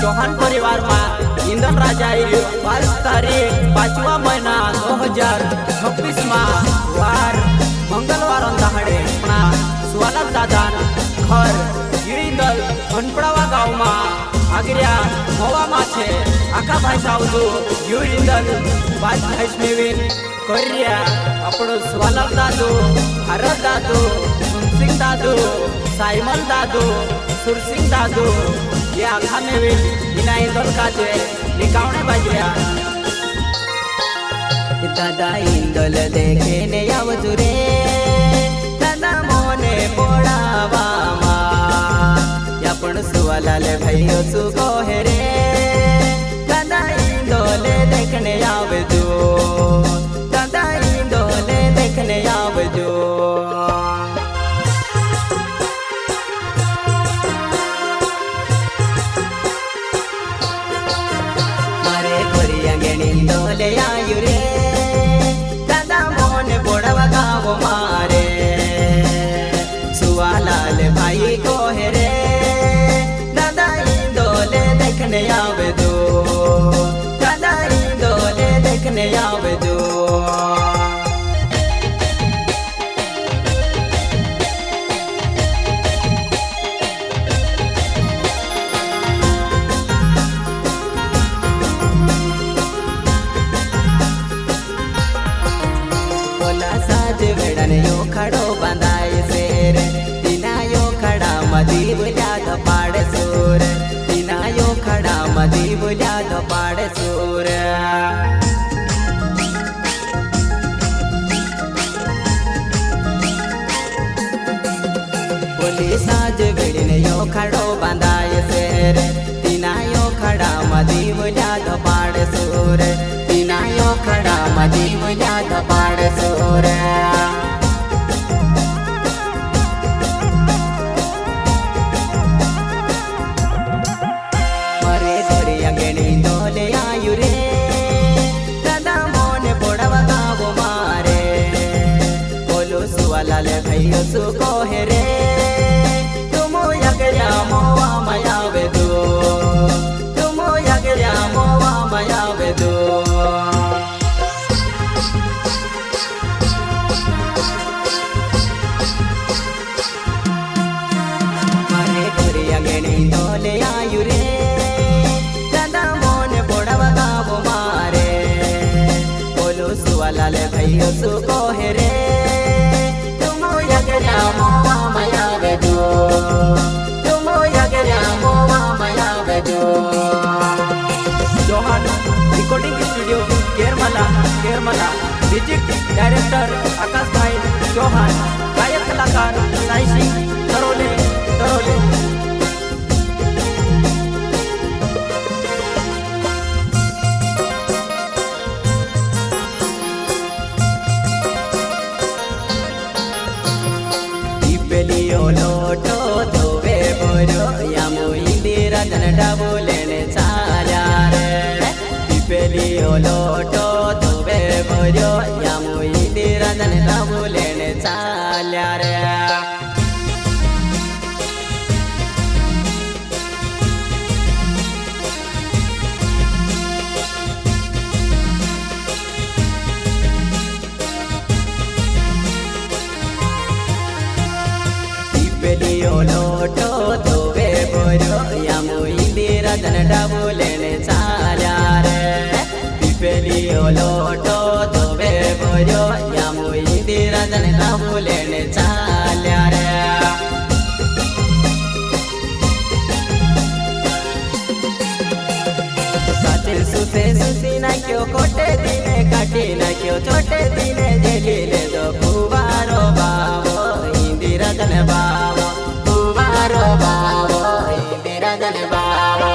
चौहान परिवार में इंदन राजा 22 तारीख 5वा महीना 2026 वार मंगलवार दहाड़े सुवाला दादा घर गिरीदल खनपड़ावा गाँव में आगरिया मोवा माछे आखा भाई सावदू गिरीदल बाज भाईस्मेविन करिया अपनो सुवाला दादू भारत दादू सिंह दादू साइमल दादू सुरसिंह दादू ये आखा में भी इना इंदल काजे निकावने बाजरिया दादा इंदल देखे ने आवजू रे दादा मोने पोड़ावा मा या पण सुवाला ले भाइयो सुको है रे दादा इंदल देखने आवजू दादा इंदल देखने आवजू मारे कोरिया गेणी इंदल आयु रे दादा मोने पोड़ावा गाँव मारे सुवालाल भाई को है रे दादा इंदोले देखने आवे दो दादा इंदोले देखने आवे दो यो खड़ो बंधाए शेर तीना यो खड़ा मदी बुला द पाड़ सूर तीना यो खड़ा मदी बुला द पाड़ सूर बोली साज बेड़न यो खड़ो बंधाए शेर तीना यो खड़ा मदी बुला द पाड़ सूर तीना यो खड़ा मदी बुला द पाड़ सूर सुवालाल भाइयो सुको है रे तुमो यगया मोवा माया वेदो तुमो यगया मोवा माया वेदो मारे कोरिया गेणी दोले आयु रे दादा मोने पोड़ावा गाँव मारे बोलो सुवालाल भाइयो सुको है रे मोवा माया वेदो तुमो यगया मोवा माया वेदो चौहान रिकॉर्डिंग स्टूडियो केरमला म्यूजिक डायरेक्टर आकाश भाई चौहान गायक कलाकार साई सिंह तरोले लोटो धोवे बोरो यामो इंदिरा जन डाबुलेने चाल्या रे पिपेलियो लोटो धोवे बोरो यामो इंदिरा जन डाबुलेने चाल्या रे पिपेलियो लोटो धोवे बोरो यामो इंदिरा जन डाबुलेने चाल्या रे पिपेलियो लोटो धोवे बोरो यामो इंदिरा जन डाबुलेने चाल्या रे कातिल सुते सुसी ना क्यों कोटे दिने काटी ना क्यों छोटे दिने जेली ले दो कुवारो बाबो इंदिरा जन बाबो कुवारो बाबो इंदिरा जन बाबो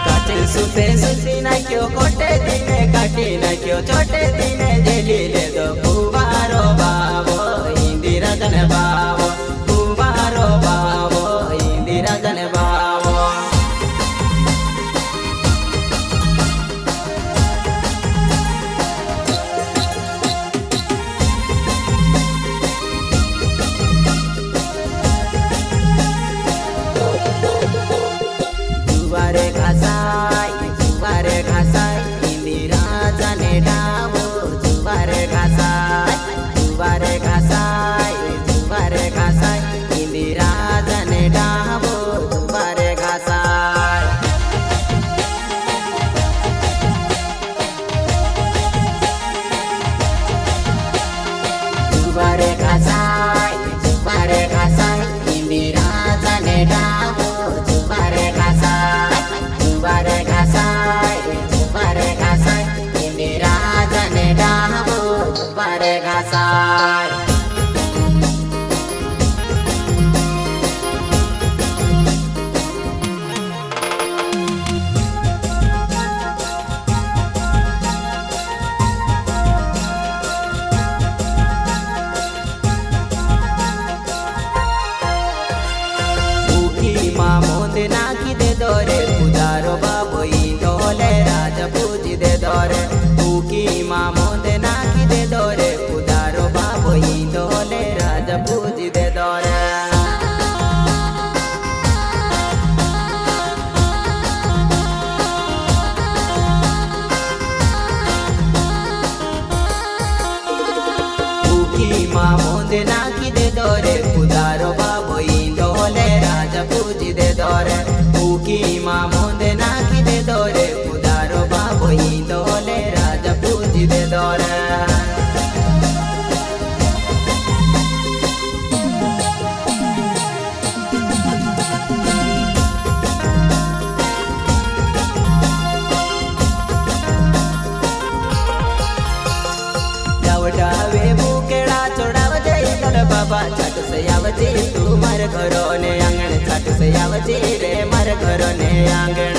कातिल सुते सुसी ना क्यों कोटे दिने काटी ना क्यों छोटे दिने जेली ले दो कुवारो बाबो इंदिरा जन बाबो कुवारो बाबो इंदिरा जन बाबो मोंदे नाखी दे दोरे पुजारो बाबो इंदोले राजा पूजी दे दोरे उकी माँ मोंदे नाखी दे दोरे पुजारो बाबो इंदोले राजा पूजी दे दोरे उकी माँ मोंदे नाखी दे दोरे पुजारो बाबो इंदोले राजा पूजी दे दोरे उकी माँ मोंदे नाखी दे दोरे पुजारो बाबो इंदोले राजा पूजी दे दोरे वे बुकेड़ा चोड़ावजे इंदल बाबा छट से आवजे तू मार घरो ने आंगण छट से आवजे रे मार घरो ने आंगण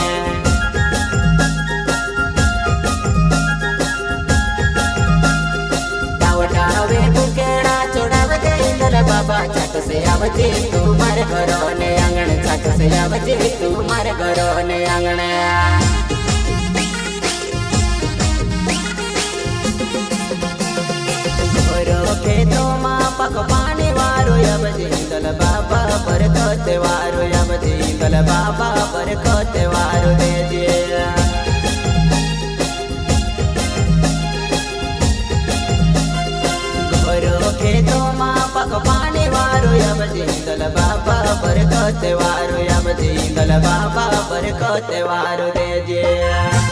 वे बुकेड़ा चोड़ावजे इंदल बाबा छट से आवजे तू मार घरो ने आंगण छट से आवजे तू मार घरो ने आंगण खेतो माँ पक पानी वारो यब जिंदल बाबा पर खोते वारो यब जिंदल बाबा पर खोते वारो दे दिए घरो खेतो माँ पक पानी वारो यब जिंदल बाबा पर खोते वारो यब जिंदल बाबा पर खोते वारो दे दिए